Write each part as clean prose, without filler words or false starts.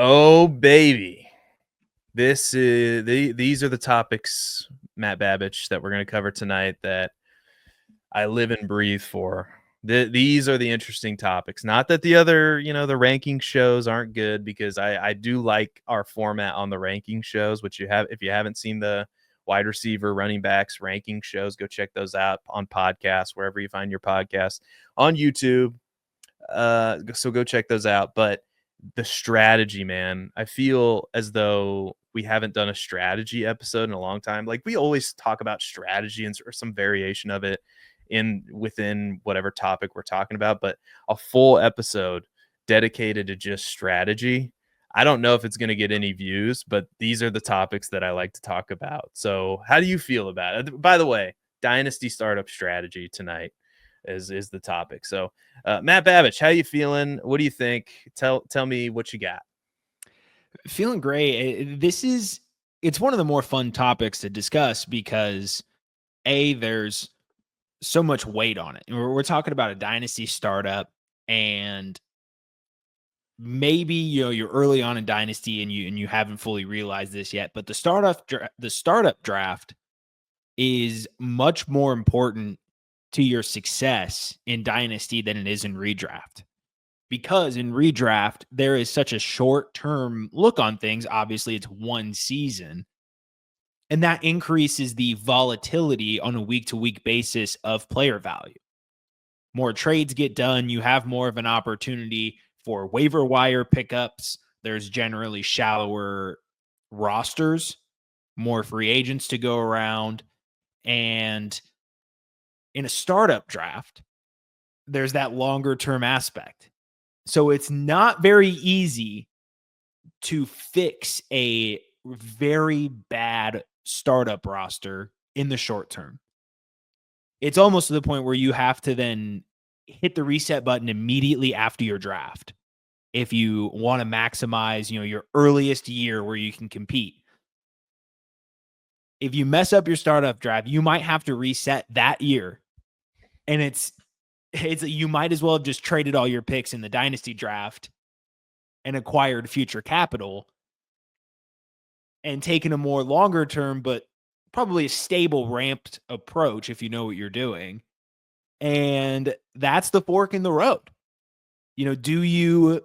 Oh, baby. These are the topics, Matt Babich, that we're going to cover tonight that I live and breathe for. These are the interesting topics. Not that the other, the ranking shows aren't good, because I do like our format on the ranking shows, which if you haven't seen the wide receiver, running backs ranking shows, go check those out on podcasts, wherever you find your podcast, on YouTube. So go check those out. But the strategy, man, I feel as though we haven't done a strategy episode in a long time. Like, we always talk about strategy or some variation of it within whatever topic we're talking about, but a full episode dedicated to just strategy, I don't know if it's going to get any views, but these are the topics that I like to talk about. So how do you feel about it? By the way, Dynasty startup strategy tonight is the topic. So Matt Babich, how you feeling? What do you think? Tell me what you got. Feeling great. It's one of the more fun topics to discuss because there's so much weight on it. We're talking about a dynasty startup, and maybe you're early on in dynasty and you haven't fully realized this yet, but the startup draft is much more important to your success in dynasty than it is in redraft. Because in redraft, there is such a short-term look on things. Obviously, it's one season. And that increases the volatility on a week-to-week basis of player value. More trades get done. You have more of an opportunity for waiver wire pickups. There's generally shallower rosters, more free agents to go around. And in a startup draft, there's that longer-term aspect. So it's not very easy to fix a very bad startup roster in the short term. It's almost to the point where you have to then hit the reset button immediately after your draft if you want to maximize, your earliest year where you can compete. If you mess up your startup draft, you might have to reset that year. And it's you might as well have just traded all your picks in the dynasty draft and acquired future capital and taken a more longer term, but probably a stable ramped approach if you know what you're doing. And that's the fork in the road. Do you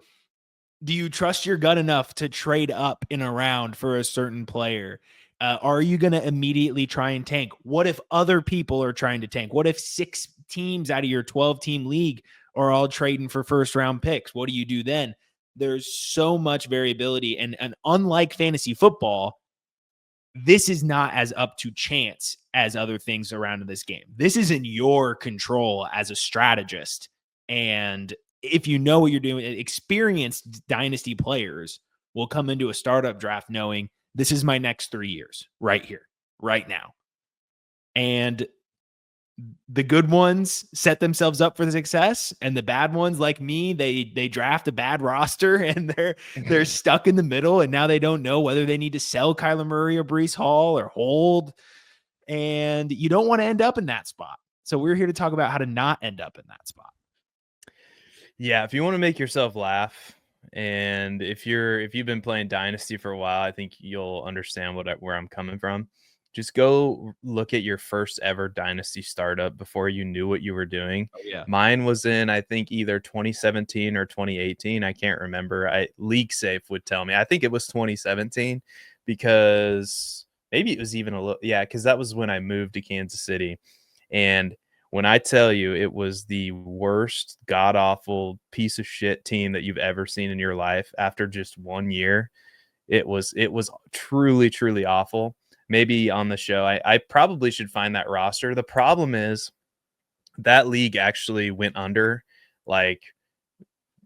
trust your gut enough to trade up in a round for a certain player? Are you going to immediately try and tank? What if other people are trying to tank? What if 6 teams out of your 12-team league are all trading for first-round picks? What do you do then? There's so much variability. And unlike fantasy football, this is not as up to chance as other things around in this game. This is in your control as a strategist. And if you know what you're doing, experienced dynasty players will come into a startup draft knowing this is my next 3 years right here, right now. And the good ones set themselves up for the success, and the bad ones, like me, they draft a bad roster and they're stuck in the middle, and now they don't know whether they need to sell Kyler Murray or Breece Hall or hold. And you don't want to end up in that spot. So we're here to talk about how to not end up in that spot. Yeah, if you want to make yourself laugh, and if you've been playing Dynasty for a while, I think you'll understand where I'm coming from. Just go look at your first ever Dynasty startup before you knew what you were doing. Oh, yeah. Mine was in, I think, either 2017 or 2018. I can't remember. League Safe would tell me. I think it was 2017, because maybe it was even a little, because that was when I moved to Kansas City. And when I tell you it was the worst, god-awful piece of shit team that you've ever seen in your life after just 1 year, it was truly, truly awful. Maybe on the show, I probably should find that roster. The problem is that league actually went under, like,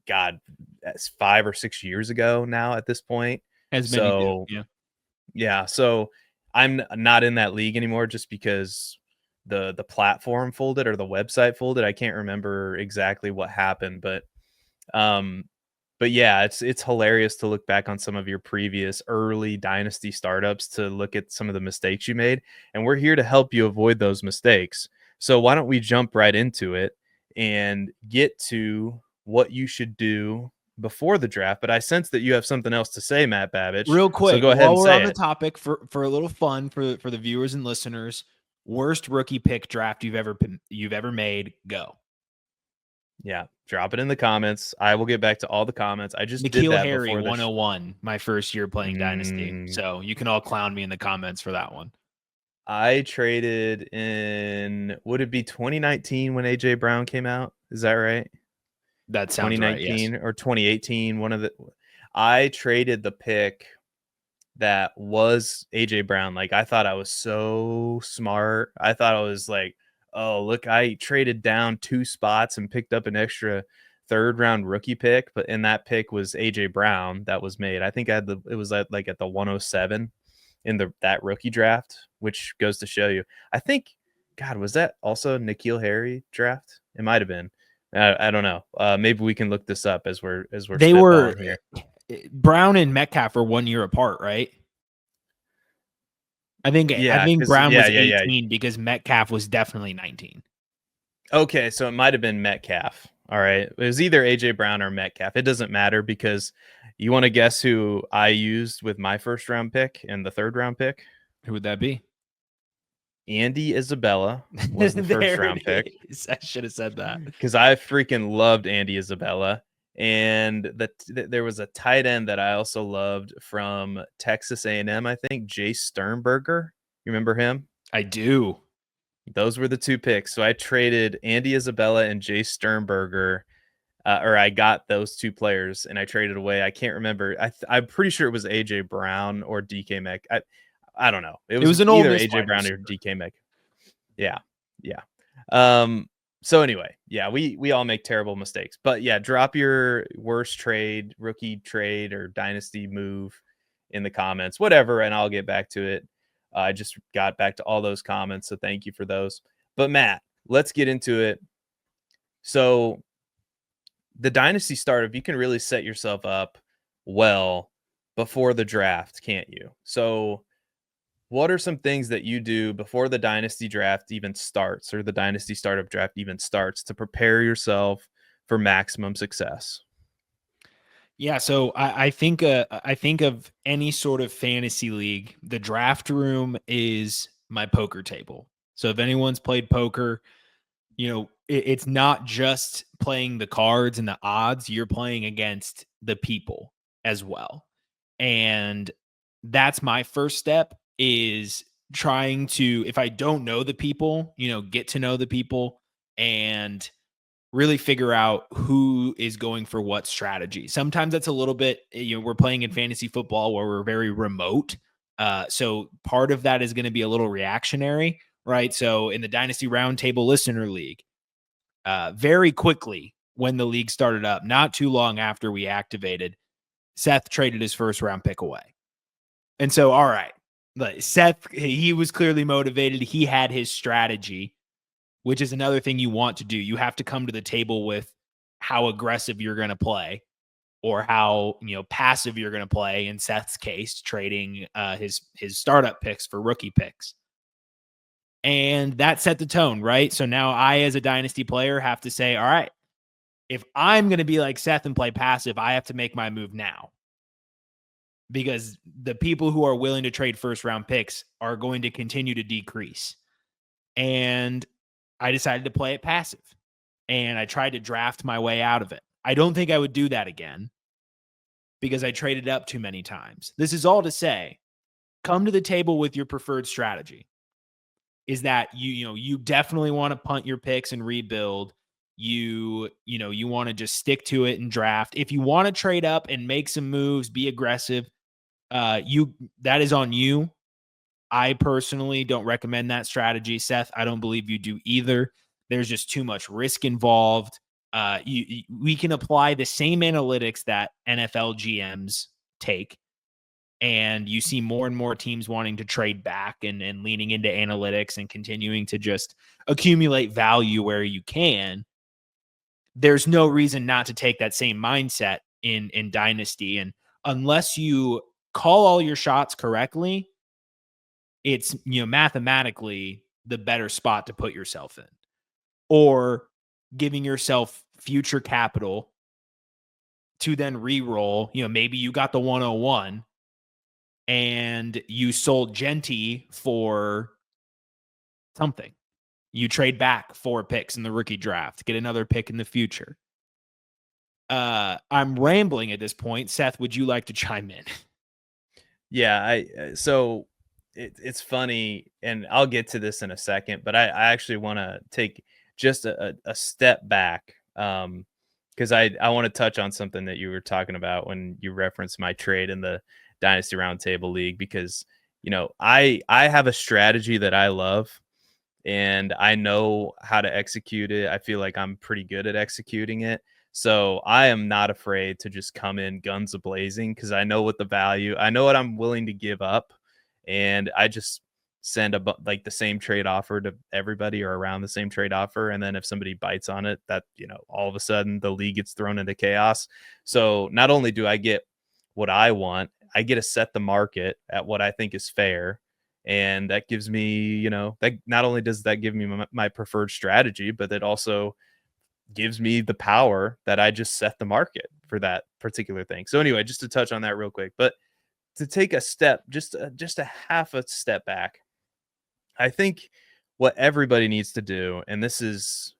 God, that's 5 or 6 years ago now at this point. As many do, yeah. Yeah, so I'm not in that league anymore just because the platform folded, or the website folded. I can't remember exactly what happened, but yeah, it's hilarious to look back on some of your previous early dynasty startups to look at some of the mistakes you made, and we're here to help you avoid those mistakes. So why don't we jump right into it and get to what you should do before the draft, but I sense that you have something else to say, Matt Babbage. Real So quick, go ahead while and we're on say the it. topic, for a little fun for the viewers and listeners, worst rookie pick draft you've ever made. Go. Yeah, drop it in the comments. I will get back to all the comments. I just did Nikhil that Harry before the 101, my first year playing Dynasty. So you can all clown me in the comments for that one. I traded in, would it be 2019 when AJ Brown came out? Is that right? That sounds right. 2019 Yes. or 2018, I traded the pick that was AJ Brown. Like, I thought I was so smart. I thought I was like, oh, look, I traded down 2 spots and picked up an extra third round rookie pick, but in that pick was AJ Brown that was made. I think it was at the 107 in that rookie draft, which goes to show you. I think, God, was that also Nikhil Harry draft? It might have been. I don't know. Maybe we can look this up as we're They were spitballing here. Brown and Metcalf are 1 year apart, right? I think Brown was 18 because Metcalf was definitely 19. Okay, so it might have been Metcalf. All right. It was either AJ Brown or Metcalf. It doesn't matter because you want to guess who I used with my first round pick and the third round pick? Who would that be? Andy Isabella was the first round pick. I should have said that because I freaking loved Andy Isabella. And there was a tight end that I also loved from Texas A&M, I think, Jay Sternberger. You remember him? I do. Those were the 2 picks. So I traded Andy Isabella and Jay Sternberger, or I got those 2 players and I traded away. I can't remember. I'm pretty sure it was AJ Brown or DK Metcalf. I don't know. It was an either old AJ Brown or DK Metcalf. Yeah. So anyway, yeah, we all make terrible mistakes. But yeah, drop your worst trade, rookie trade, or dynasty move in the comments, whatever, and I'll get back to it. I just got back to all those comments, so thank you for those. But Matt, let's get into it. So the dynasty startup, you can really set yourself up well before the draft, can't you? So what are some things that you do before the dynasty draft even starts or the dynasty startup draft even starts to prepare yourself for maximum success? Yeah, so I think of any sort of fantasy league, the draft room is my poker table. So if anyone's played poker, it's not just playing the cards and the odds, you're playing against the people as well. And that's my first step, is trying to, if I don't know the people, get to know the people and really figure out who is going for what strategy. Sometimes that's a little bit, we're playing in fantasy football where we're very remote. So part of that is going to be a little reactionary, right? So in the Dynasty Roundtable Listener League, very quickly when the league started up, not too long after we activated, Seth traded his first round pick away. And so, all right, Seth, he was clearly motivated. He had his strategy, which is another thing you want to do. You have to come to the table with how aggressive you're going to play or how, passive you're going to play. In Seth's case, trading his startup picks for rookie picks. And that set the tone, right? So now I, as a dynasty player, have to say, all right, if I'm going to be like Seth and play passive, I have to make my move now. Because the people who are willing to trade first round picks are going to continue to decrease. And I decided to play it passive. And I tried to draft my way out of it. I don't think I would do that again because I traded up too many times. This is all to say, come to the table with your preferred strategy. Is that you definitely want to punt your picks and rebuild. You want to just stick to it and draft. If you want to trade up and make some moves, be aggressive, that is on you. I personally don't recommend that strategy. Seth, I don't believe you do either. There's just too much risk involved. We can apply the same analytics that NFL GMs take, and you see more and more teams wanting to trade back and leaning into analytics and continuing to just accumulate value where you can. There's no reason not to take that same mindset in Dynasty. And unless you call all your shots correctly, it's, mathematically the better spot to put yourself in, or giving yourself future capital to then re-roll. Maybe you got the 101 and you sold Genty for something. You trade back 4 picks in the rookie draft, get another pick in the future. I'm rambling at this point. Seth, would you like to chime in? Yeah, so it's funny, and I'll get to this in a second, but I actually want to take just a step back, because I want to touch on something that you were talking about when you referenced my trade in the Dynasty Roundtable League, because I have a strategy that I love, and I know how to execute it. I feel like I'm pretty good at executing it. So I am not afraid to just come in guns a blazing, because I know what the value, I know what I'm willing to give up, and I just send like the same trade offer to everybody, or around the same trade offer, and then if somebody bites on it, that all of a sudden the league gets thrown into chaos. So not only do I get what I want, I get to set the market at what I think is fair, and that gives me, that not only does that give me my preferred strategy, but it also gives me the power that I just set the market for that particular thing. So anyway, just to touch on that real quick, but to take a step, just a half a step back, I think what everybody needs to do, and this is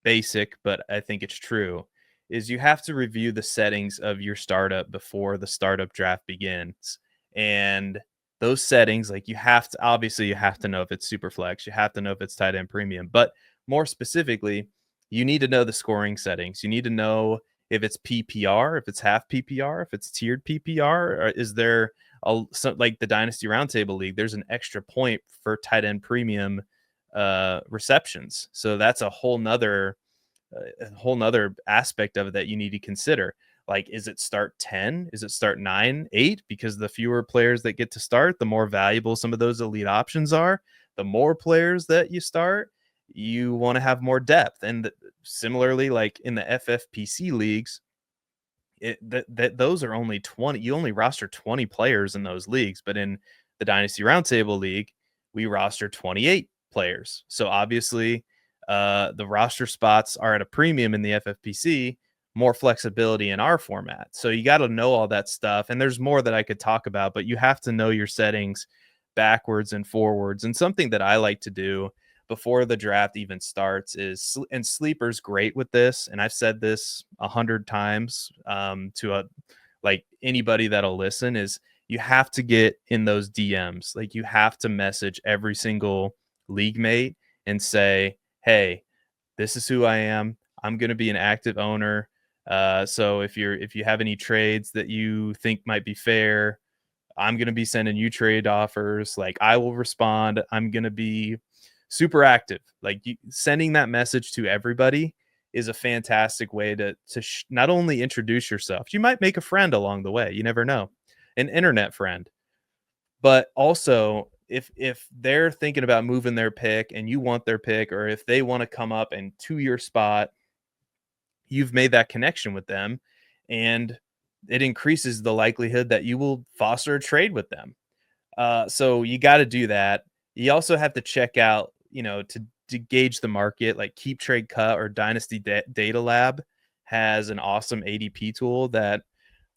basic, but I think it's true, is you have to review the settings of your startup before the startup draft begins. And those settings, like, you have to, obviously you have to know if it's super flex, you have to know if it's tight end premium, but more specifically, you need to know the scoring settings. You need to know if it's PPR, if it's half PPR, if it's tiered PPR, or is there like the Dynasty Roundtable League, there's an extra point for tight end premium receptions. So that's a whole nother aspect of it that you need to consider. Like, is it start 10? Is it start 9, 8? Because the fewer players that get to start, the more valuable some of those elite options are. The more players that you start, you want to have more depth. And similarly, like in the FFPC leagues, that those are only 20. You only roster 20 players in those leagues, but in the Dynasty Roundtable League, we roster 28 players. So obviously, the roster spots are at a premium in the FFPC, more flexibility in our format. So you got to know all that stuff. And there's more that I could talk about, but you have to know your settings backwards and forwards. And something that I like to do before the draft even starts is, and Sleeper's great with this, and I've said this 100 times to like anybody that'll listen, is you have to get in those DMs. Like, you have to message every single league mate and say, hey, this is who I am. I'm going to be an active owner. So if you have any trades that you think might be fair, I'm going to be sending you trade offers. Like, I will respond. I'm going to be super active. Like, sending that message to everybody is a fantastic way to not only introduce yourself, you might make a friend along the way. You never know, an internet friend, but also if they're thinking about moving their pick and you want their pick, or if they want to come up and to your spot, you've made that connection with them, and it increases the likelihood that you will foster a trade with them. So you got to do that. You also have to check out, to gauge the market, like Keep Trade Cut or Dynasty Data Lab has an awesome ADP tool that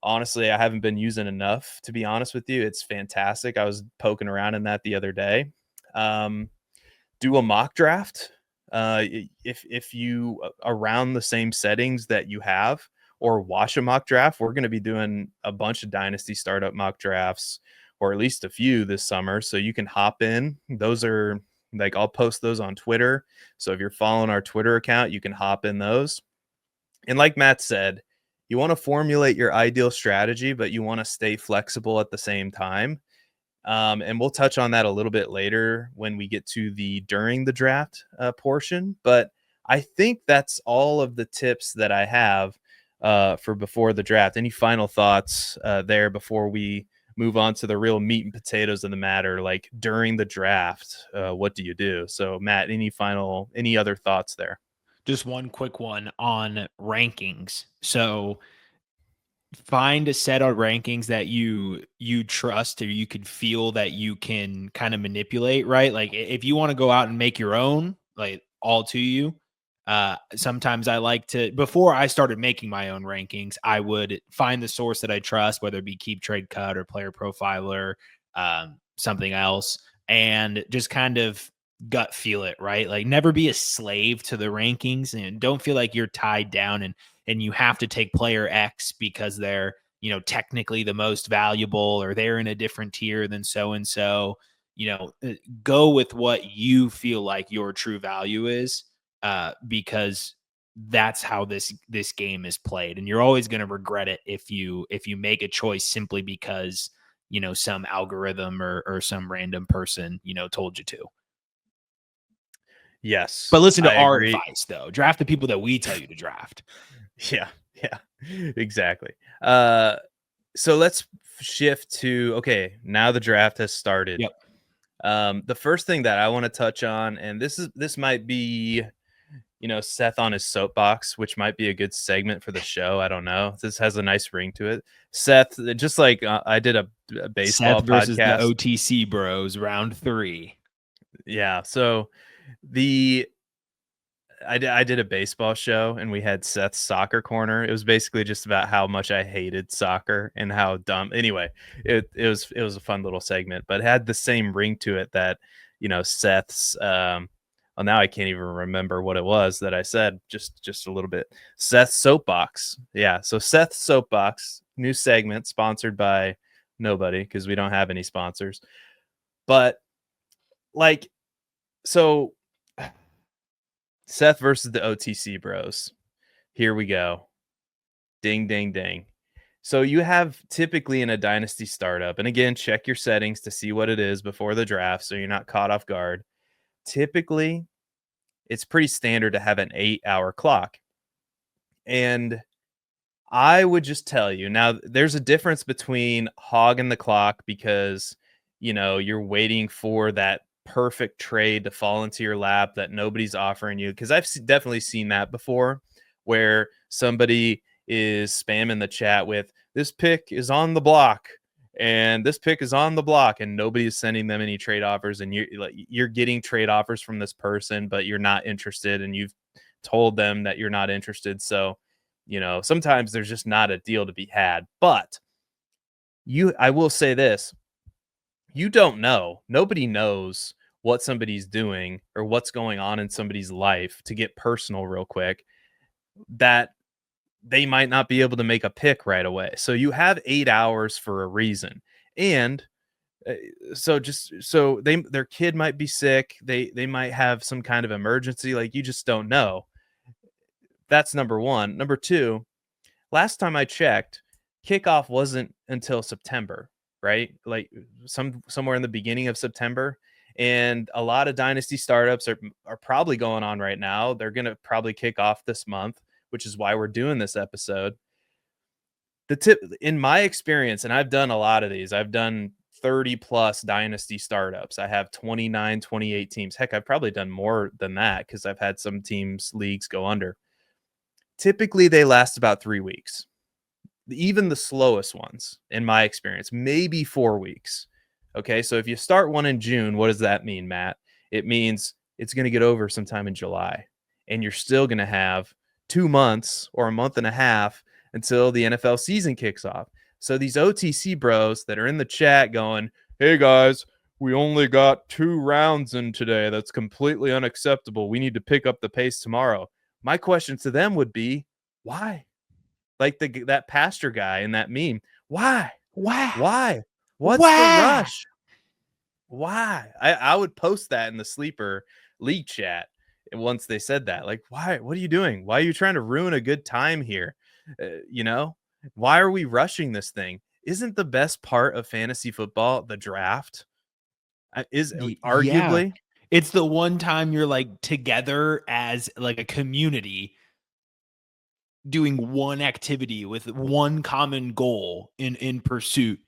honestly I haven't been using enough, to be honest with you. It's fantastic. I was poking around in that the other day. Do a mock draft. If you around the same settings that you have, or watch a mock draft. We're going to be doing a bunch of Dynasty startup mock drafts, or at least a few this summer. So you can hop in. Those are like, I'll post those on Twitter. So if you're following our Twitter account, you can hop in those. And like Matt said, you want to formulate your ideal strategy, but you want to stay flexible at the same time. And we'll touch on that a little bit later when we get to the during the draft portion. But I think that's all of the tips that I have for before the draft. Any final thoughts there before we move on to the real meat and potatoes of the matter? Like, during the draft, what do you do? So Matt, any other thoughts there? Just one quick one on rankings. So find a set of rankings that you trust, or you could feel that you can kind of manipulate, right? Like, if you want to go out and make your own, like, all to you, Sometimes I like to, before I started making my own rankings, I would find the source that I trust, whether it be Keep Trade Cut or Player Profiler, something else, and just kind of gut feel it, right? Like never be a slave to the rankings and don't feel like you're tied down and you have to take player X because they're, technically the most valuable or they're in a different tier than so and so. Go with what you feel like your true value is, because that's how this game is played, and you're always going to regret it if you make a choice simply because some algorithm or some random person told you to. Yes, But listen to I our agree. advice, though. Draft the people that we tell you to draft. Yeah, exactly. So let's shift to, okay, now the draft has started. Yep. The first thing that I want to touch on, and this might be, Seth on his soapbox, which might be a good segment for the show. I don't know. This has a nice ring to it. Seth, just like I did a baseball Seth versus the podcast. OTC Bros, round 3. Yeah. So I did a baseball show and we had Seth's soccer corner. It was basically just about how much I hated soccer and how dumb. Anyway, it was a fun little segment, but it had the same ring to it that, Seth's well, now I can't even remember what it was that I said just a little bit. Seth's Soapbox. Yeah, so Seth's Soapbox, new segment sponsored by nobody because we don't have any sponsors. But like, so Seth versus the OTC Bros. Here we go. Ding, ding, ding. So you have typically in a dynasty startup, and again, check your settings to see what it is before the draft so you're not caught off guard. Typically, it's pretty standard to have an 8-hour clock. And I would just tell you now, there's a difference between hogging the clock because, you're waiting for that perfect trade to fall into your lap that nobody's offering you. Because I've definitely seen that before where somebody is spamming the chat with this pick is on the block and this pick is on the block and nobody is sending them any trade offers and you're getting trade offers from this person but you're not interested and you've told them that you're not interested. So sometimes there's just not a deal to be had. But I will say this, you don't know. Nobody knows what somebody's doing or what's going on in somebody's life, to get personal real quick, that they might not be able to make a pick right away. So you have 8 hours for a reason. And so their kid might be sick. They might have some kind of emergency. Like, you just don't know. That's number one. Number two, last time I checked, kickoff wasn't until September, right? Like somewhere in the beginning of September. And a lot of dynasty startups are probably going on right now. They're going to probably kick off this month, which is why we're doing this episode. The tip, in my experience, and I've done a lot of these, I've done 30 plus dynasty startups. I have 29, 28 teams. Heck, I've probably done more than that because I've had some leagues go under. Typically, they last about 3 weeks. Even the slowest ones, in my experience, maybe 4 weeks. Okay, so if you start one in June, what does that mean, Matt? It means it's going to get over sometime in July, and you're still going to have 2 months or a month and a half until the NFL season kicks off. So these OTC bros that are in the chat going, hey guys, we only got 2 rounds in today. That's completely unacceptable. We need to pick up the pace tomorrow. My question to them would be, why? Like that pastor guy in that meme. Why? Why? What's the rush? Why? I would post that in the sleeper league chat once they said that. Like, why? What are you doing? Why are you trying to ruin a good time here? Why are we rushing this thing? Isn't the best part of fantasy football the draft? Is arguably. Yeah. It's the one time you're like together as like a community doing one activity with one common goal in pursuit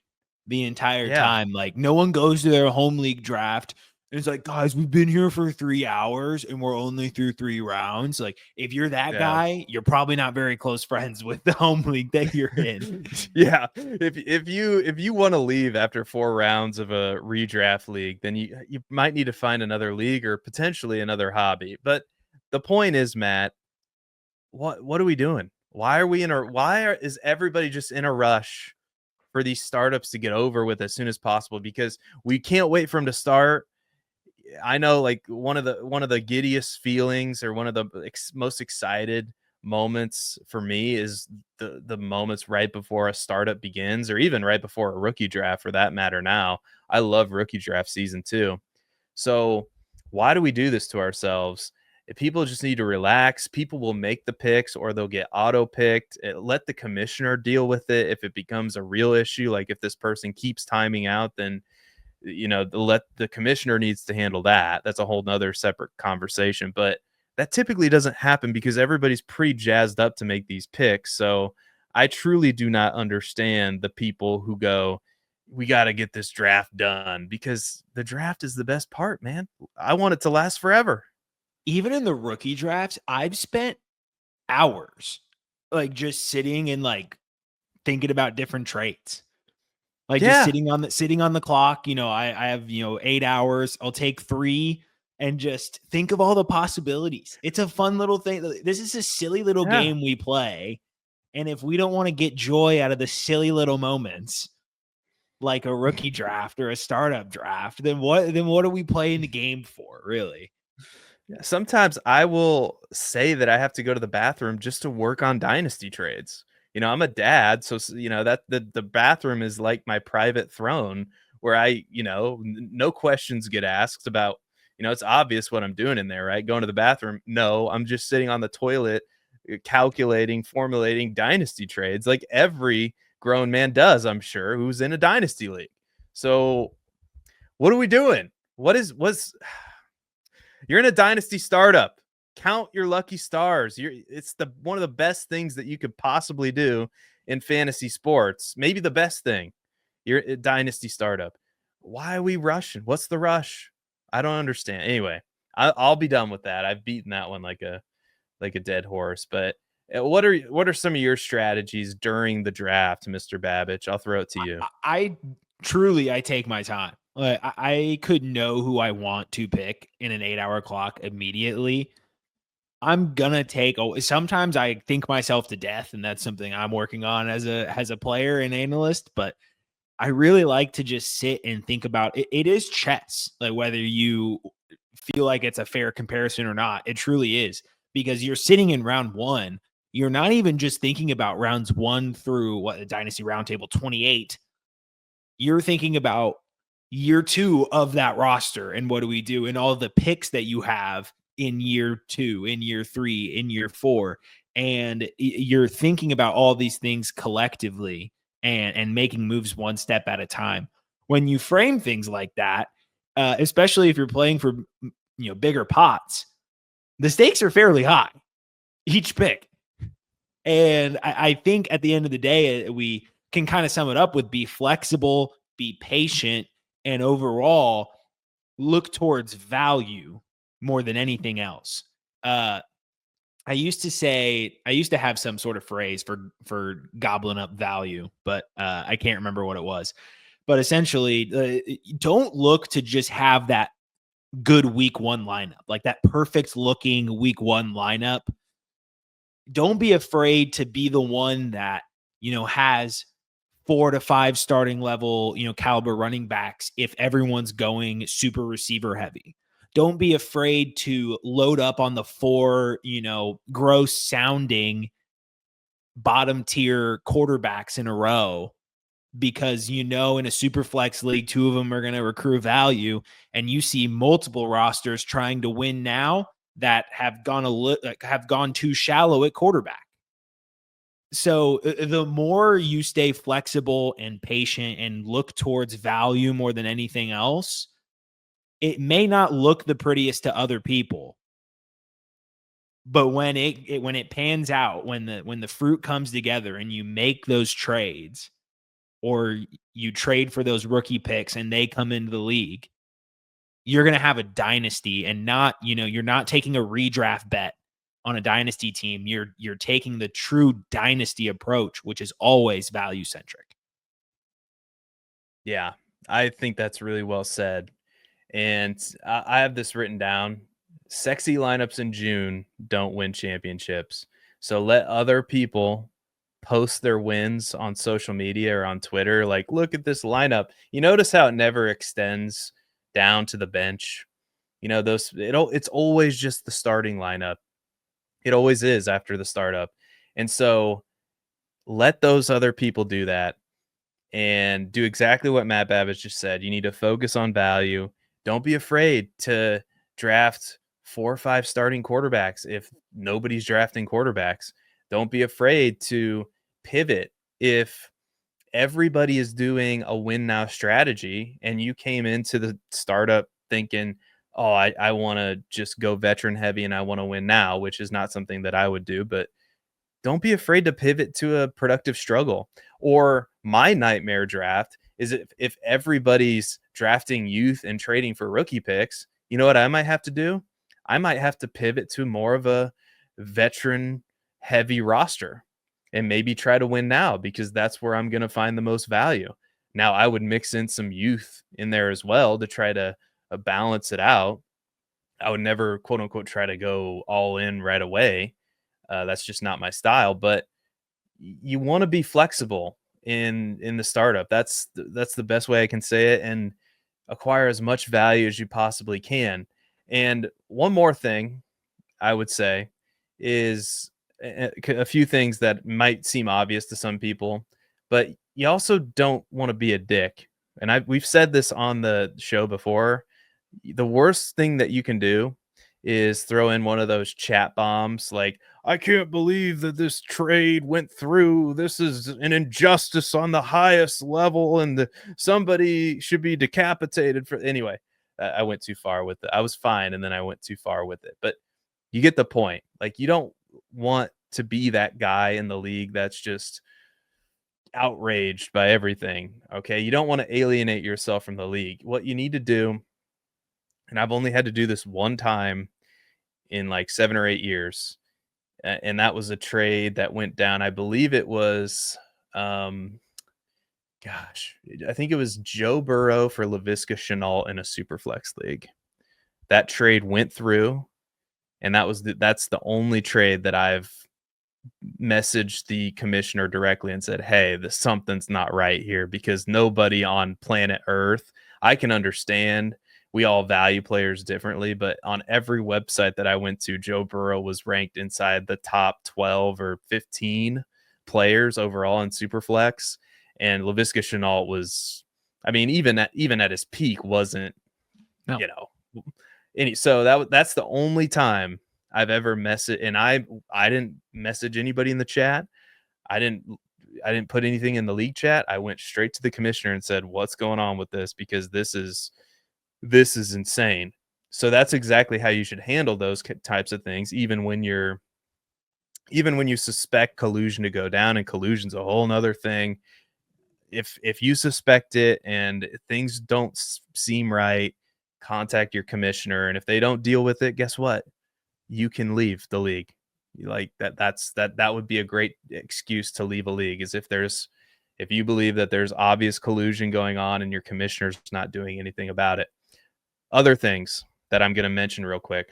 the entire time. Like no one goes to their home league draft and it's like, guys, we've been here for 3 hours and we're only through 3 rounds. Like if you're that guy, you're probably not very close friends with the home league that you're in. Yeah. If you want to leave after 4 rounds of a redraft league, then you might need to find another league or potentially another hobby. But the point is, Matt, what are we doing? Is everybody just in a rush for these startups to get over with as soon as possible? Because we can't wait for them to start. I know, like, one of the giddiest feelings, or one of the most excited moments for me, is the moments right before a startup begins, or even right before a rookie draft, for that matter. Now, I love rookie draft season too. So why do we do this to ourselves? If people just need to relax, people will make the picks, or they'll get auto picked. Let the commissioner deal with it. If it becomes a real issue, like if this person keeps timing out, then let the commissioner needs to handle that. That's a whole nother separate conversation. But that typically doesn't happen because everybody's pretty jazzed up to make these picks. So I truly do not understand the people who go, we got to get this draft done, because the draft is the best part, man. I want it to last forever. Even in the rookie drafts, I've spent hours like just sitting and like thinking about different traits. Like just Yeah. sitting on the clock, I have, 8 hours. I'll take 3 and just think of all the possibilities. It's a fun little thing. This is a silly little Yeah. game we play. And if we don't want to get joy out of the silly little moments, like a rookie draft or a startup draft, then what are we playing the game for, really? Yeah, sometimes I will say that I have to go to the bathroom just to work on dynasty trades. I'm a dad, so that the bathroom is like my private throne, where no questions get asked about. It's obvious what I'm doing in there, right? Going to the bathroom. No, I'm just sitting on the toilet, calculating, formulating dynasty trades, like every grown man does, I'm sure, who's in a dynasty league. So, what are we doing? What's You're in a dynasty startup. Count your lucky stars. It's the one of the best things that you could possibly do in fantasy sports. Maybe the best thing. You're a dynasty startup. Why are we rushing? What's the rush? I don't understand. Anyway, I'll be done with that. I've beaten that one like a dead horse. But what are some of your strategies during the draft, Mr. Babbage? I'll throw it to you. I truly, I take my time. Like, I could know who I want to pick in an 8-hour clock immediately. I'm gonna take. Oh, sometimes I think myself to death, and that's something I'm working on as a player and analyst. But I really like to just sit and think about it. It is chess, like whether you feel like it's a fair comparison or not. It truly is, because you're sitting in round one. You're not even just thinking about rounds 1 through what the Dynasty Roundtable 28. You're thinking about year 2 of that roster, and what do we do, and all the picks that you have in year 2, in year 3, in year 4. And you're thinking about all these things collectively, and making moves one step at a time. When you frame things like that, especially if you're playing for bigger pots, the stakes are fairly high each pick. And I think at the end of the day, we can kind of sum it up with be flexible, be patient, and overall look towards value more than anything else. I used to have some sort of phrase for gobbling up value, but I can't remember what it was. But essentially, don't look to just have that good week 1 lineup, like that perfect looking week 1 lineup. Don't be afraid to be the one that, has 4 to 5 starting level, caliber running backs if everyone's going super receiver heavy. Don't be afraid to load up on the 4, gross sounding bottom tier quarterbacks in a row, because in a super flex league 2 of them are going to accrue value, and you see multiple rosters trying to win now that have gone too shallow at quarterback. So the more you stay flexible and patient and look towards value more than anything else, it may not look the prettiest to other people, but when it pans out, when the fruit comes together and you make those trades, or you trade for those rookie picks and they come into the league, you're going to have a dynasty, and not, you're not taking a redraft bet on a dynasty team. You're taking the true dynasty approach, which is always value centric. Yeah, I think that's really well said. And I have this written down. sexy lineups in June don't win championships. So let other people post their wins on social media or on Twitter. Like, look at this lineup. You notice how it never extends down to the bench. You know, it's always just the starting lineup. It always is after the startup. And so let those other people do that and do exactly what Matt Babbage just said. You need to focus on value. Don't be afraid to draft 4 or 5 starting quarterbacks if nobody's drafting quarterbacks. Don't be afraid to pivot if everybody is doing a win now strategy and you came into the startup thinking, oh, I want to just go veteran heavy and I want to win now, which is not something that I would do. But don't be afraid to pivot to a productive struggle. Or my nightmare draft is if everybody's drafting youth and trading for rookie picks, you know what I might have to do? I might have to pivot to more of a veteran heavy roster and maybe try to win now because that's where I'm going to find the most value. Now, I would mix in some youth in there as well to try to balance it out. I would never, quote unquote, try to go all in right away. That's just not my style. But you want to be flexible in the startup. That's the best way I can say it, and acquire as much value as you possibly can. And one more thing I would say is a few things that might seem obvious to some people, but you also don't want to be a dick. And we've said this on the show before. The worst thing that you can do is throw in one of those chat bombs like, I can't believe that this trade went through. This is an injustice on the highest level, and somebody should be decapitated for. Anyway, I went too far with it. I was fine, and then I went too far with it. But you get the point. Like, you don't want to be that guy in the league that's just outraged by everything. Okay. You don't want to alienate yourself from the league. What you need to do, and I've only had to do this one time in like 7 or 8 years, and that was a trade that went down. I believe it was, gosh, I think it was Joe Burrow for Laviska Shenault in a Superflex league. That trade went through, and that's the only trade that I've messaged the commissioner directly and said, hey, something's not right here, because nobody on planet Earth, I can understand we all value players differently, but on every website that I went to, Joe Burrow was ranked inside the top 12 or 15 players overall in Superflex. And Laviska Shenault was, I mean, even at his peak wasn't, No. you know, so that's the only time I've ever messaged, and I didn't message anybody in the chat. I didn't put anything in the league chat. I went straight to the commissioner and said, what's going on with this? Because this is insane. So that's exactly how you should handle those types of things, even when you suspect collusion to go down, and collusion's a whole nother thing. If you suspect it and things don't seem right, contact your commissioner. And if they don't deal with it, guess what? You can leave the league. Like that would be a great excuse to leave a league, is if you believe that there's obvious collusion going on and your commissioner's not doing anything about it. Other things that I'm going to mention real quick.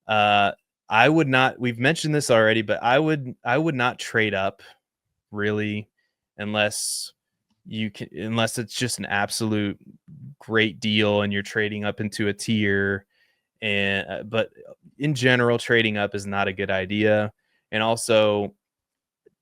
I would not, we've mentioned this already, but I would not trade up really unless it's just an absolute great deal and you're trading up into a tier. And but in general, trading up is not a good idea. And also,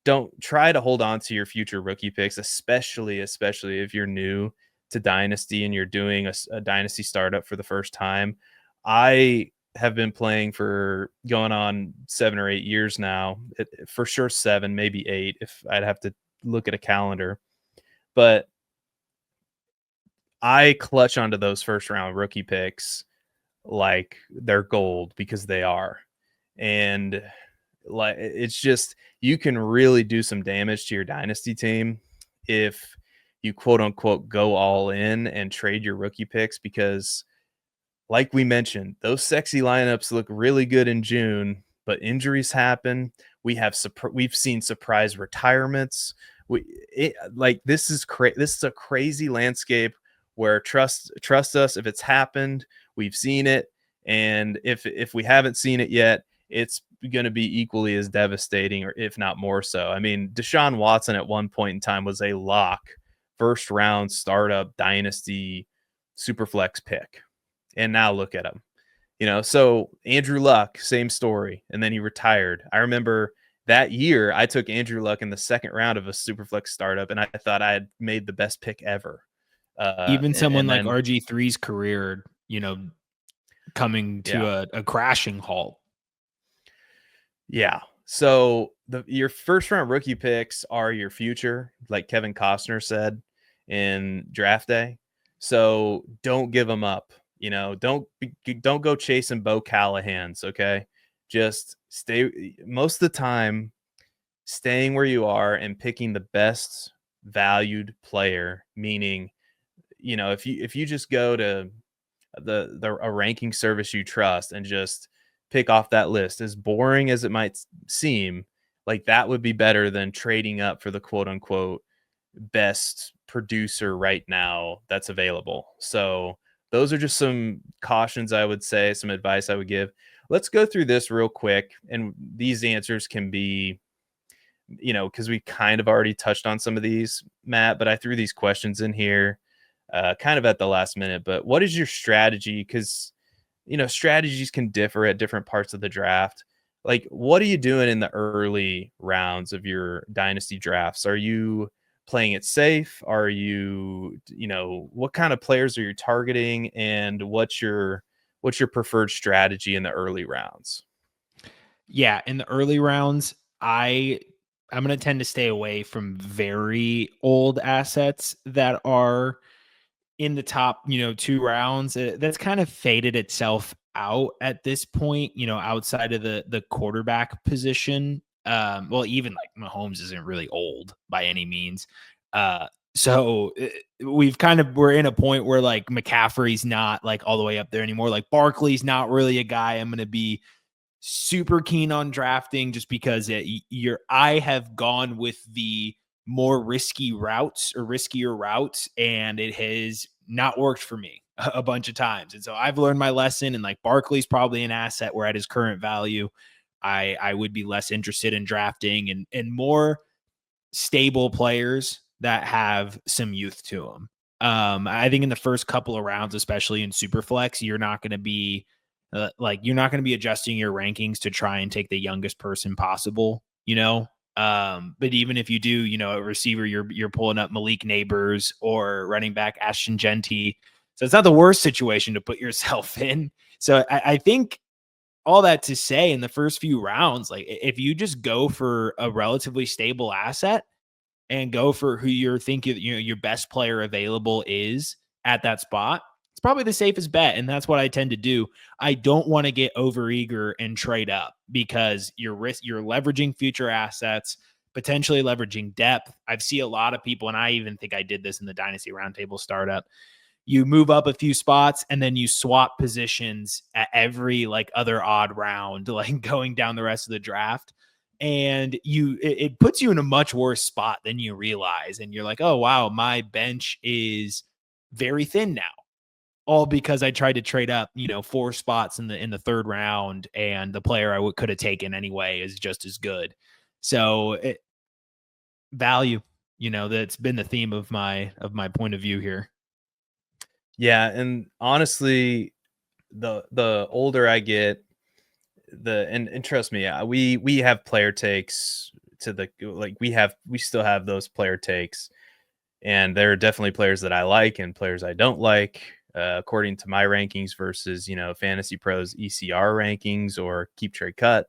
don't try to hold on to your future rookie picks, especially if you're new to Dynasty and you're doing a Dynasty startup for the first time. I have been playing for going on 7 or 8 years now, for sure 7, maybe 8, if I'd have to look at a calendar. But I clutch onto those first round rookie picks like they're gold, because they are. And like, it's just, you can really do some damage to your dynasty team if you quote unquote go all in and trade your rookie picks, because like we mentioned, those sexy lineups look really good in June, but injuries happen. We've seen surprise retirements. This is a crazy landscape where trust us, if it's happened, we've seen it. And if we haven't seen it yet, it's going to be equally as devastating, or if not more so. I mean, Deshaun Watson at one point in time was a lock, first round startup dynasty superflex pick. And now look at him. So Andrew Luck, same story. And then he retired. I remember that year I took Andrew Luck in the second round of a superflex startup, and I thought I had made the best pick ever. Even someone And like then, RG3's career, coming to yeah. a crashing halt. Yeah. So your first round rookie picks are your future, like Kevin Costner said in draft day. So don't give them up. Don't go chasing Bo Callahan's. Okay, just stay. Most of the time, staying where you are and picking the best valued player. Meaning, if you just go to a ranking service you trust and just pick off that list, as boring as it might seem, like that would be better than trading up for the quote unquote best producer right now that's available. So those are just some cautions I would say, some advice I would give. Let's go through this real quick, and these answers can be, because we kind of already touched on some of these, Matt, but I threw these questions in here kind of at the last minute. But what is your strategy? Because strategies can differ at different parts of the draft. Like, what are you doing in the early rounds of your dynasty drafts? Are you playing it safe? Are you, what kind of players are you targeting, and what's your preferred strategy in the early rounds? Yeah, in the early rounds, I'm going to tend to stay away from very old assets that are in the top, 2 rounds. That's kind of faded itself out at this point, outside of the quarterback position. Well, even like Mahomes isn't really old by any means. So we're in a point where like McCaffrey's not like all the way up there anymore. Like Barkley's not really a guy I'm going to be super keen on drafting, just because I have gone with the more risky routes or riskier routes, and it has not worked for me a bunch of times. And so I've learned my lesson, and like Barkley's probably an asset where at his current value, I would be less interested in drafting, and more stable players that have some youth to them. I think in the first couple of rounds, especially in Superflex, you're not going to be adjusting your rankings to try and take the youngest person possible, but even if you do, a receiver, you're pulling up Malik Neighbors or running back Ashton Genty. So it's not the worst situation to put yourself in. So I think all that to say, in the first few rounds, like if you just go for a relatively stable asset and go for who you're thinking, your best player available is at that spot, it's probably the safest bet. And that's what I tend to do. I don't want to get overeager and trade up, because you're leveraging future assets, potentially leveraging depth. I've seen a lot of people, and I even think I did this in the Dynasty Roundtable startup. You move up a few spots and then you swap positions at every like other odd round, like going down the rest of the draft. And it puts you in a much worse spot than you realize. And you're like, oh, wow, my bench is very thin now. All because I tried to trade up, 4 spots in the third round, and the player I could have taken anyway is just as good. So value, that's been the theme of my point of view here. Yeah, and honestly, the older I get, and trust me, we have player takes to the, like we still have those player takes, and there are definitely players that I like and players I don't like, according to my rankings versus Fantasy Pros ECR rankings or Keep Trade Cut.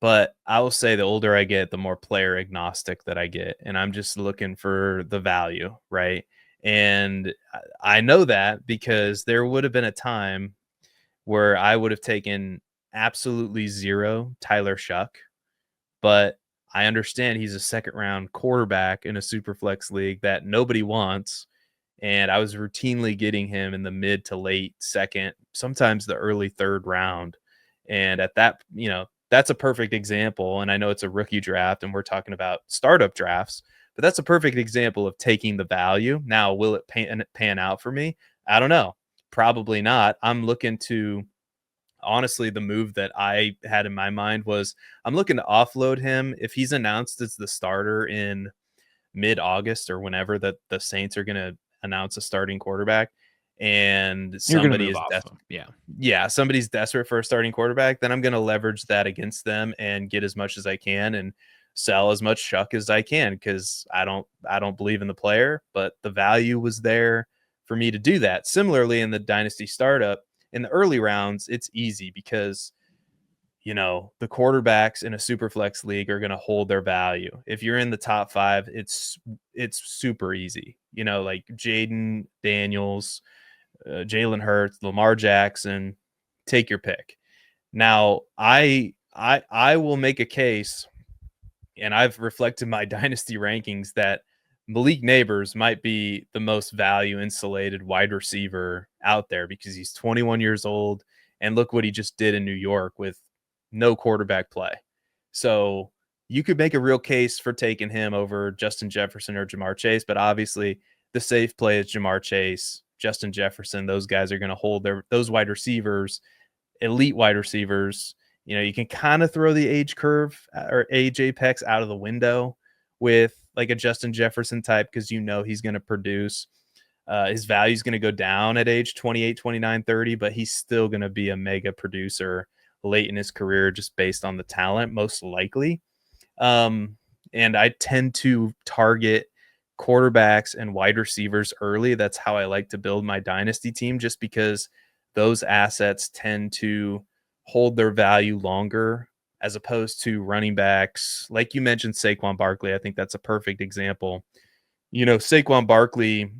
But I will say the older I get, the more player agnostic that I get. And I'm just looking for the value, right? And I know that because there would have been a time where I would have taken absolutely zero Tyler Shuck, but I understand he's a second round quarterback in a super flex league that nobody wants. And I was routinely getting him in the mid to late second, sometimes the early third round. And at that, that's a perfect example. And I know it's a rookie draft and we're talking about startup drafts, but that's a perfect example of taking the value. Now, will it pan out for me? I don't know. Probably not. I'm looking to honestly, the move that I had in my mind was I'm looking to offload him if he's announced as the starter in mid-August or whenever that the Saints are going to announce a starting quarterback, and You're going to somebody move is off of him. Yeah. yeah, somebody's desperate for a starting quarterback, then I'm going to leverage that against them and get as much as I can and sell as much chuck as I can, because I don't believe in the player, but the value was there for me to do that. Similarly, in the dynasty startup, in the early rounds, it's easy because the quarterbacks in a super flex league are going to hold their value. If you're in the top 5, it's super easy. Like Jaden Daniels, Jalen Hurts, Lamar Jackson, take your pick. Now, I will make a case, and I've reflected my dynasty rankings, that Malik Neighbors might be the most value insulated wide receiver out there because he's 21 years old, and look what he just did in New York with no quarterback play. So you could make a real case for taking him over Justin Jefferson or Jamar Chase, but obviously the safe play is Jamar Chase, Justin Jefferson. Those guys are going to hold those wide receivers, elite wide receivers. You can kind of throw the age curve or age apex out of the window with like a Justin Jefferson type, because he's going to produce. His value is going to go down at age 28, 29, 30, but he's still going to be a mega producer late in his career just based on the talent, most likely. And I tend to target quarterbacks and wide receivers early. That's how I like to build my dynasty team, just because those assets tend to hold their value longer, as opposed to running backs. Like you mentioned, Saquon Barkley. I think that's a perfect example. Saquon Barkley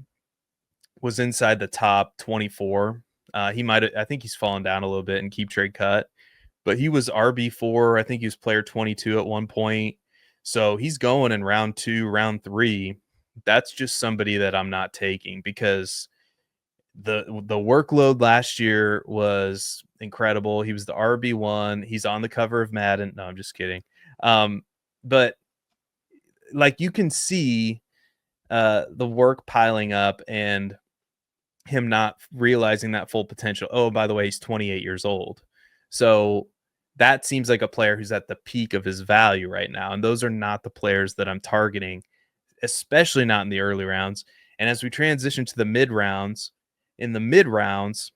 was inside the top 24. I think he's fallen down a little bit in keep trade cut, but he was RB4. I think he was player 22 at one point. So he's going in round 2, round 3. That's just somebody that I'm not taking, because the workload last year was incredible. He was the RB1. He's on the cover of Madden. No, I'm just kidding. But like you can see the work piling up and him not realizing that full potential. Oh, by the way, he's 28 years old. So that seems like a player who's at the peak of his value right now. And those are not the players that I'm targeting, especially not in the early rounds. And as we transition to the mid rounds, in the mid rounds,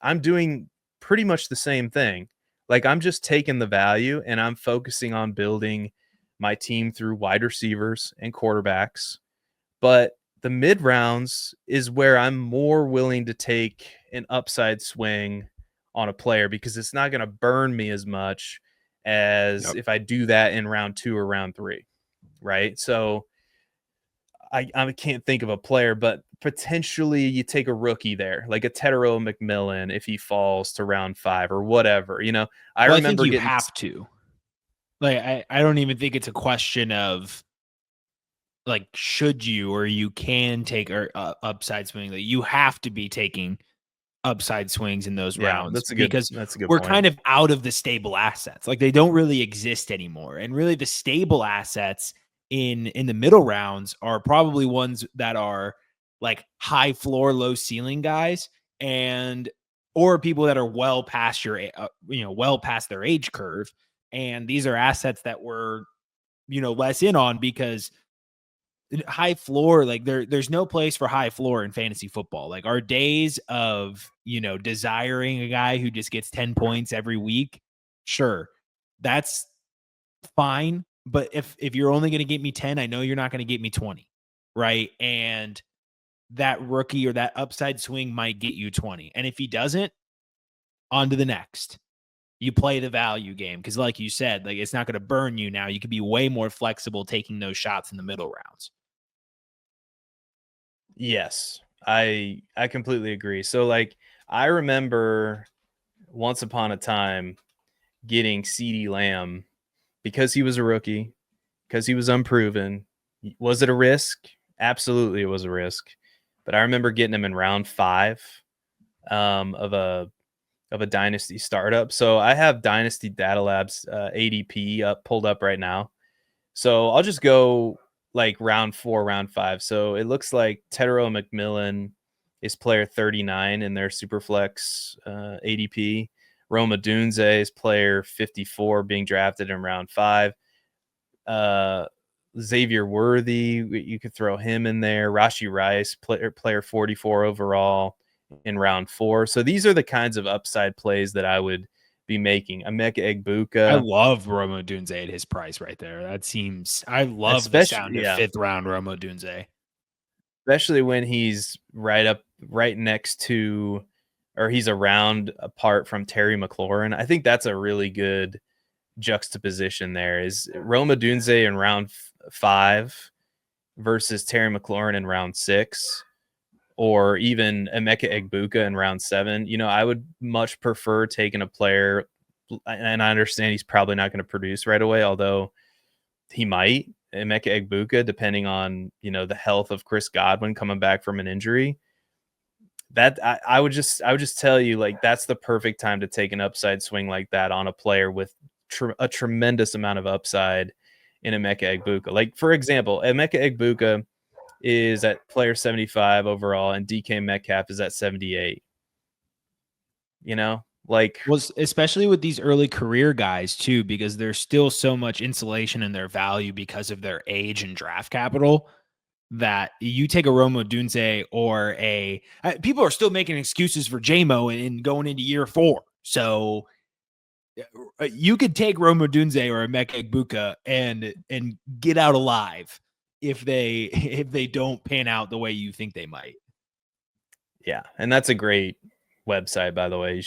I'm doing pretty much the same thing. Like I'm just taking the value and I'm focusing on building my team through wide receivers and quarterbacks. But the mid rounds is where I'm more willing to take an upside swing on a player, because it's not going to burn me as much as if I do that in round 2 or round 3. Right. So I can't think of a player, but potentially you take a rookie there, like a Tetero McMillan, if he falls to round 5 or whatever. I Well, I think remember you getting have to. Like, I don't even think it's a question of like, should you or you can take upside swing. Like, you have to be taking upside swings in those rounds that's a because good we're point. kind of out of the stable assets. Like, they don't really exist anymore. And really the stable assets in the middle rounds are probably ones that are like high floor, low ceiling guys, and or people that are well past well past their age curve. And these are assets that we're less in on, because high floor, like there's no place for high floor in fantasy football. Like, our days of desiring a guy who just gets 10 points every week, sure, that's fine. But if you're only going to get me 10, I know you're not going to get me 20, right? And that rookie or that upside swing might get you 20, and if he doesn't, on to the next. You play the value game, because like you said, like, it's not going to burn you. Now you can be way more flexible taking those shots in the middle rounds. Yes, I completely agree. So like I remember once upon a time getting CeeDee Lamb because he was a rookie, because he was unproven. Was it a risk? Absolutely, it was a risk. But I remember getting him in round 5 of a dynasty startup. So I have Dynasty Data Labs ADP pulled up right now. So I'll just go like round 4, round 5. So it looks like Tetero McMillan is player 39 in their Superflex ADP. Roma Dunze is player 54, being drafted in round 5. Xavier Worthy, you could throw him in there. Rashi Rice, player 44 overall in round 4. So these are the kinds of upside plays that I would be making. Emeka I Egbuka, love Romo Dunze at his price right there. I love the especially sound of 5th round Romo Dunze. especially when he's right next to, or he's around apart from Terry McLaurin. I think that's a really good juxtaposition there. Is Roma Dunze in round 5 versus Terry McLaurin in round 6, or even Emeka Egbuka in round 7. I would much prefer taking a player, and I understand he's probably not going to produce right away, although he might. Emeka Egbuka, depending on the health of Chris Godwin coming back from an injury. That I would just tell you, like, that's the perfect time to take an upside swing like that on a player with a tremendous amount of upside in Emeka Egbuka. Like, for example, Emeka Egbuka is at player 75 overall, and DK Metcalf is at 78. Like, Well, especially with these early career guys too, because there's still so much insulation in their value because of their age and draft capital, that you take a Romo Dunze or people are still making excuses for JMO and going into year 4. So you could take Romo Dunze or Emeka Egbuka and get out alive if they don't pan out the way you think they might. yeah, and that's a great website, by the way.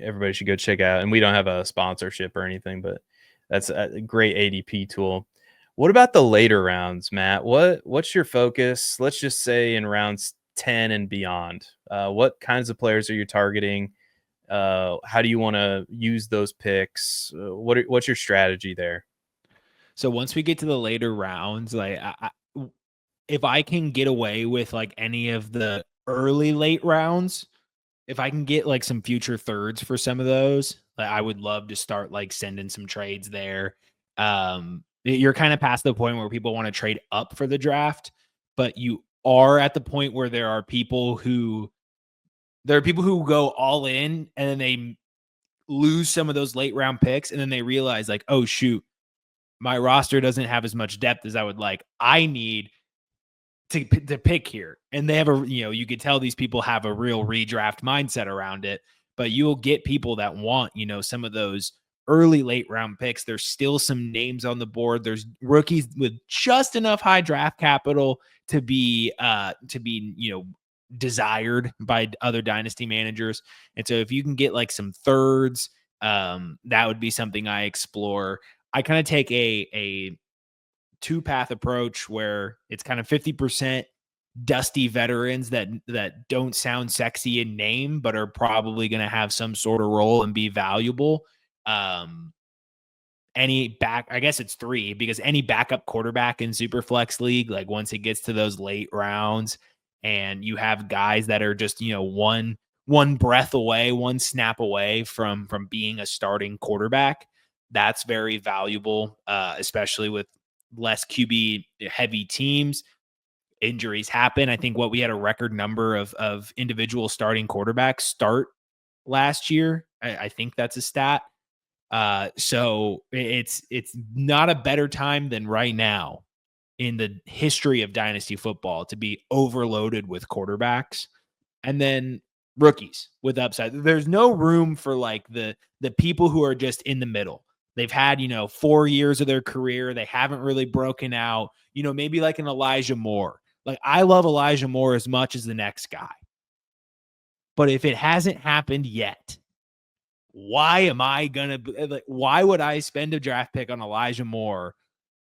Everybody should go check out. And we don't have a sponsorship or anything, but that's a great ADP tool. What about the later rounds, Matt? What's your focus? Let's just say in rounds 10 and beyond. What kinds of players are you targeting? How do you want to use those picks? What's your strategy there? So once we get to the later rounds, like if I can get away with like any of the early late rounds, if I can get like some future thirds for some of those, like, I would love to start like sending some trades there. You're kind of past the point where people want to trade up for the draft, but you are at the point where there are people who go all in and then they lose some of those late round picks, and then they realize like, oh shoot, my roster doesn't have as much depth as I would like. I need to pick here. And they have you could tell these people have a real redraft mindset around it, but you'll get people that want, some of those early late round picks. There's still some names on the board. There's rookies with just enough high draft capital to be desired by other dynasty managers. And so if you can get like some thirds, that would be something I explore. I kind of take a 2-path approach where it's kind of 50% dusty veterans that don't sound sexy in name, but are probably going to have some sort of role and be valuable. I guess it's 3, because any backup quarterback in Superflex league, like once it gets to those late rounds and you have guys that are just, one breath away, one snap away from being a starting quarterback, that's very valuable, especially with less QB heavy teams. Injuries happen. I think we had a record number of individual starting quarterbacks start last year. I think that's a stat. So it's not a better time than right now in the history of dynasty football to be overloaded with quarterbacks. And then rookies with upside. There's no room for like the people who are just in the middle. They've had, 4 years of their career. They haven't really broken out, maybe like an Elijah Moore. Like, I love Elijah Moore as much as the next guy. But if it hasn't happened yet, why would I spend a draft pick on Elijah Moore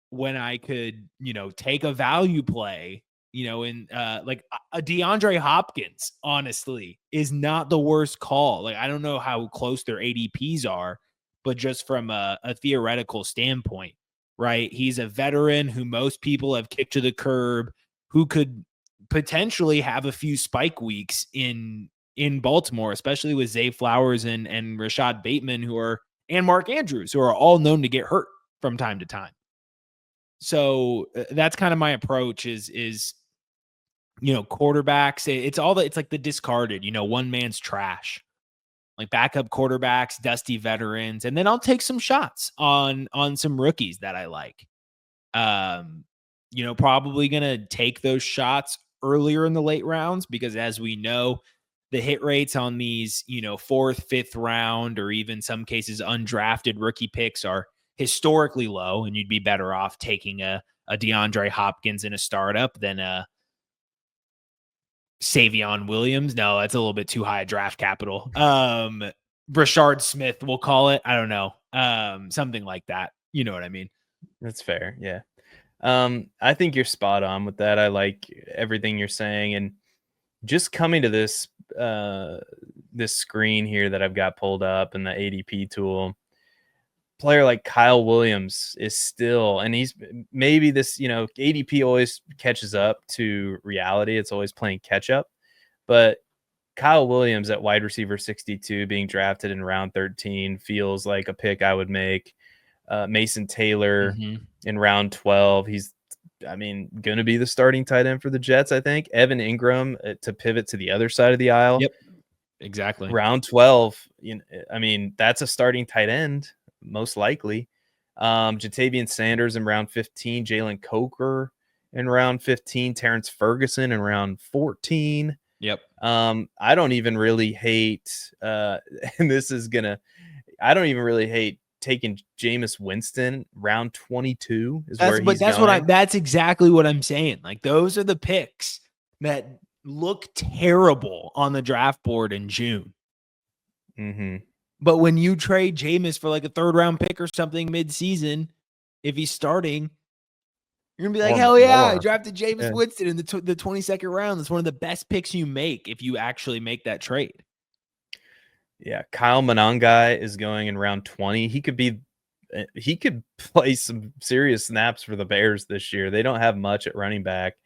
when I could, take a value play, in like a DeAndre Hopkins, honestly, is not the worst call. Like, I don't know how close their ADPs are, but just from a theoretical standpoint, right? He's a veteran who most people have kicked to the curb, who could potentially have a few spike weeks in Baltimore, especially with Zay Flowers and Rashad Bateman, and Mark Andrews, who are all known to get hurt from time to time. So that's kind of my approach is quarterbacks. It's like the discarded, one man's trash, like backup quarterbacks, dusty veterans. And then I'll take some shots on some rookies that I like. Probably going to take those shots earlier in the late rounds because as we know, the hit rates on these, 4th, 5th round, or even some cases undrafted rookie picks are historically low, and you'd be better off taking a DeAndre Hopkins in a startup than a Savion Williams. No, that's a little bit too high draft capital. Brashard Smith, we'll call it. I don't know. Something like that. You know what I mean? That's fair. Yeah. I think you're spot on with that. I like everything you're saying, and just coming to this screen here that I've got pulled up and the ADP tool, player like Kyle Williams is still, and he's maybe this, ADP always catches up to reality. It's always playing catch up, but Kyle Williams at wide receiver 62 being drafted in round 13 feels like a pick I would make. Mason Taylor in round 12. He's, going to be the starting tight end for the Jets, I think. Evan Ingram to pivot to the other side of the aisle. Yep, exactly. Round 12, that's a starting tight end, most likely. Jatavian Sanders in round 15. Jalen Coker in round 15. Terrence Ferguson in round 14. Yep. I don't even really hate, and I don't even really hate taking Jameis Winston round 22 is where he's going. That's exactly what I'm saying. Like, those are the picks that look terrible on the draft board in June. But when you trade Jameis for like a 3rd round pick or something mid-season, if he's starting, you're gonna be like, hell yeah, I drafted Jameis Winston in the 22nd round. That's one of the best picks you make if you actually make that trade. Yeah, Kyle Monangai is going in round 20. He could play some serious snaps for the Bears this year. They don't have much at running back.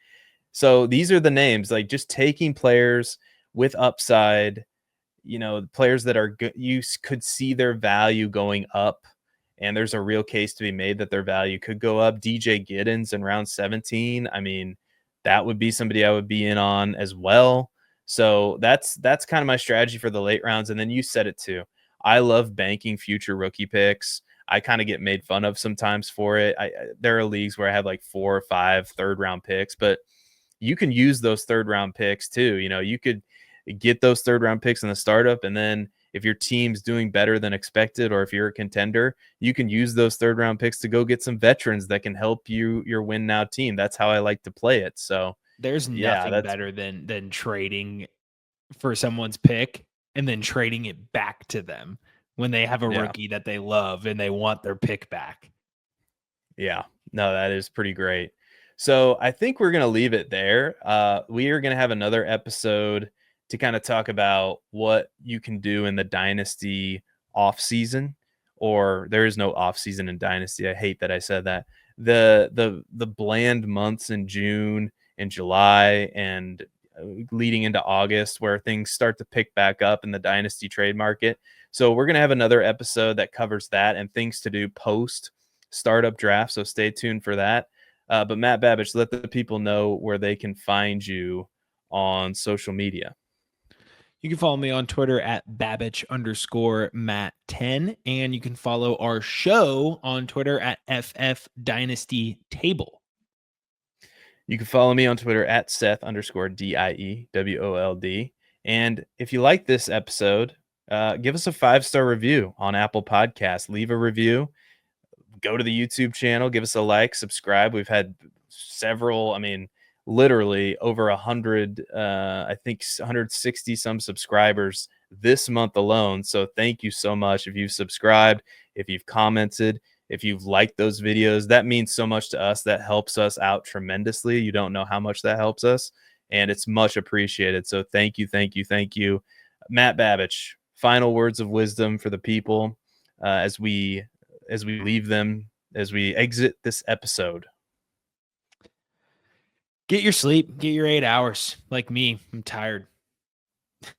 So these are the names, like just taking players with upside, players that are good. You could see their value going up, and there's a real case to be made that their value could go up. DJ Giddens in round 17. That would be somebody I would be in on as well. So that's kind of my strategy for the late rounds. And then you said it too. I love banking future rookie picks. I kind of get made fun of sometimes for it. There are leagues where I have like 4 or 5 3rd round picks, but you can use those 3rd round picks too. You could get those 3rd round picks in the startup, and then if your team's doing better than expected, or if you're a contender, you can use those 3rd round picks to go get some veterans that can help your win now team. That's how I like to play it. So there's nothing better than trading for someone's pick and then trading it back to them when they have a rookie that they love and they want their pick back. Yeah, no, that is pretty great. So I think we're going to leave it there. We are going to have another episode to kind of talk about what you can do in the Dynasty off season, or there is no off season in Dynasty. I hate that I said that. The bland months in June and July and leading into August, where things start to pick back up in the Dynasty trade market. So we're going to have another episode that covers that and things to do post startup draft. So stay tuned for that. But Matt Babich, let the people know where they can find you on social media. You can follow me on Twitter at Babich_Matt10. And you can follow our show on Twitter at FF Dynasty Table. You can follow me on Twitter at Seth_DIEWOLD. And if you like this episode, give us a 5-star review on Apple Podcasts. Leave a review. Go to the YouTube channel. Give us a like. Subscribe. We've had several, literally over 100, I think 160 some subscribers this month alone. So thank you so much. If you've subscribed, if you've commented, if you've liked those videos, that means so much to us. That helps us out tremendously. You don't know how much that helps us, and it's much appreciated. So thank you, thank you, thank you. Matt Babich, final words of wisdom for the people as we leave them, as we exit this episode. Get your sleep. Get your 8 hours. Like me, I'm tired.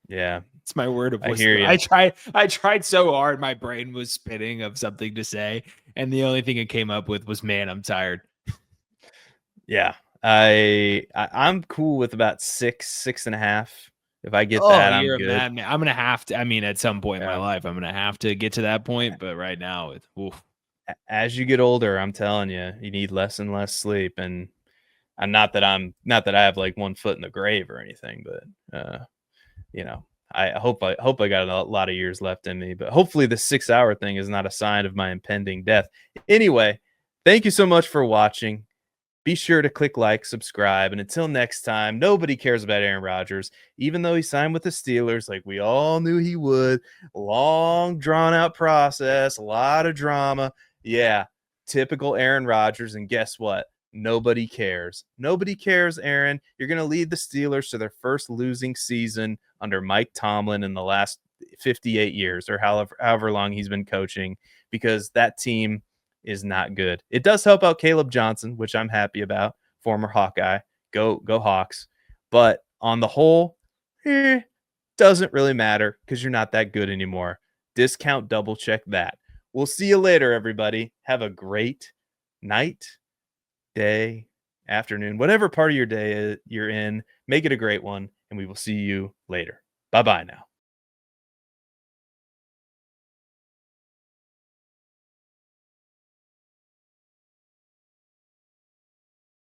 Yeah. It's my word of wisdom. I hear you. I tried so hard. My brain was spinning of something to say, and the only thing it came up with was, man, I'm tired. Yeah. I'm cool with about 6.5. If I get Oh, that, I'm you're a good. madman. I'm gonna have to. I mean, at some point in my Yeah. life, I'm gonna have to get to that point. But right now, it's oof. As you get older, I'm telling you, you need less and less sleep. And I'm not that I have like one foot in the grave or anything, but you know, I hope I got a lot of years left in me. But hopefully, the 6 hour thing is not a sign of my impending death. Anyway, thank you so much for watching. Be sure to click like, subscribe, and until next time, nobody cares about Aaron Rodgers, even though he signed with the Steelers like we all knew he would. Long, drawn out process, a lot of drama. Yeah, typical Aaron Rodgers. And guess what? Nobody cares. Nobody cares, Aaron. You're going to lead the Steelers to their first losing season under Mike Tomlin in the last 58 years or however long he's been coaching, because that team is not good. It does help out Caleb Johnson, which I'm happy about, former Hawkeye. Go Hawks. But on the whole, doesn't really matter because you're not that good anymore. Discount double check that. We'll see you later, everybody. Have a great night, day, afternoon, whatever part of your day you're in. Make it a great one, and we will see you later. Bye-bye now.